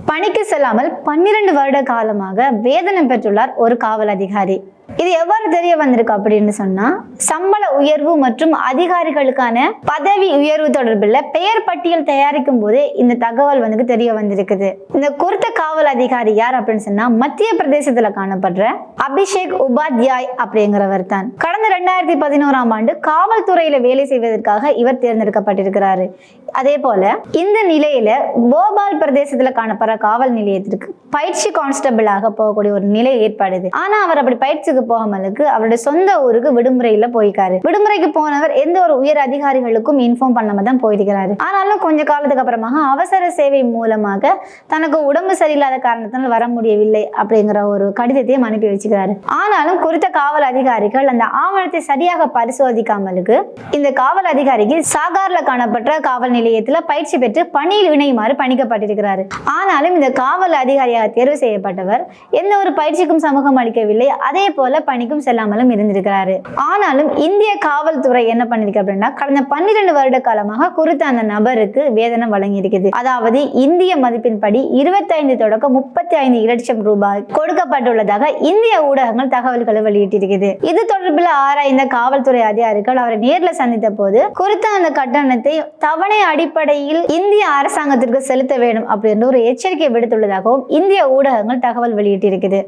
பணிக்கு செல்லாமல் 12 வருட காலமாக வேதனை பெற்றுள்ளார் ஒரு காவல் அதிகாரி. இது எவ்வாறு தெரிய வந்திருக்கு அப்படின்னு சொன்னா, சம்பள உயர்வு மற்றும் அதிகாரிகளுக்கான பதவி உயர்வு தொடர்பில் பெயர் பட்டியல் தயாரிக்கும் போதே இந்த தகவல் தெரிய வந்திருக்குது. இந்த குறித்த காவல் அதிகாரி யார் அப்படின்னு சொன்னா, மத்திய பிரதேசத்துல காணப்படுற அபிஷேக் உபாத்யாய் அப்படிங்கிறவர் தான். கடந்த 2011ஆம் ஆண்டு காவல்துறையில வேலை செய்வதற்காக இவர் தேர்ந்தெடுக்கப்பட்டிருக்கிறாரு. அதே போல இந்த நிலையில போபால் பிரதேசத்துல காணப்படுற காவல் நிலையத்திற்கு பயிற்சி கான்ஸ்டபிளாக போகக்கூடிய ஒரு நிலை ஏற்படுது. ஆனா அவர் அப்படி பயிற்சிக்கு போகாமலுக்கு அவருடைய சொந்த ஊருக்கு விடுமுறையில போயிருக்காரு. விடுமுறைக்கு போனவர் எந்த ஒரு உயர் அதிகாரிகளுக்கும் இன்ஃபார்ம் பண்ணாம தான் போயிருக்கிறாரு. ஆனாலும் கொஞ்ச காலத்துக்கு அப்புறமாக அவசர சேவை மூலமாக தனக்கு உடம்பு சரியில்லாத காரணத்தினால் வர முடியவில்லை அப்படிங்கிற ஒரு கடிதத்தையும் அனுப்பி வச்சுக்கிறாரு. ஆனாலும் குறித்த காவல் அதிகாரிகள் அந்த ஆவணத்தை சரியாக பரிசோதிக்காமலுக்கு இந்த காவல் அதிகாரிக்கு சாகார்ல காணப்பட்ட காவல் நிலையத்துல பயிற்சி பெற்று பணியில் இணையுமாறு பணிக்கப்பட்டிருக்கிறாரு. ஆனாலும் இந்த காவல் அதிகாரியாக தேர்வு செய்யப்பட்டவர் எந்த ஒரு பயிற்சிக்கும் சமூகம் அளிக்கவில்லை. அதே போல பணிக்கும் செல்லாமலும் இருந்திருக்கிறாரு. ஆனாலும் இந்திய காவல்துறை என்ன பண்ணிருக்கு அப்படின்னா, கடந்த 12 வருட காலமாக குறித்த அந்த நபருக்கு வேதனை வழங்கி இருக்குது. அதாவது இந்திய மதிப்பின்படி 25 தொடக்கம் 35 லட்சம் ரூபாய் கொடுக்கப்பட்டுள்ளதாக இந்திய ஊடகங்கள் தகவல்களை வெளியிட்டிருக்கிறது. இது தொடர்பில் ஆராய்ந்த காவல்துறை அதிகாரிகள் அவரை நேரில் சந்தித்த போது குறித்த அந்த கட்டணத்தை தவணை அடிப்படையில் இந்திய அரசாங்கத்திற்கு செலுத்த வேண்டும் அப்படின்ற ஒரு எச்சரிக்கை விடுத்துள்ளதாகவும் இந்திய ஊடகங்கள் தகவல் வெளியிட்டிருக்கிறது.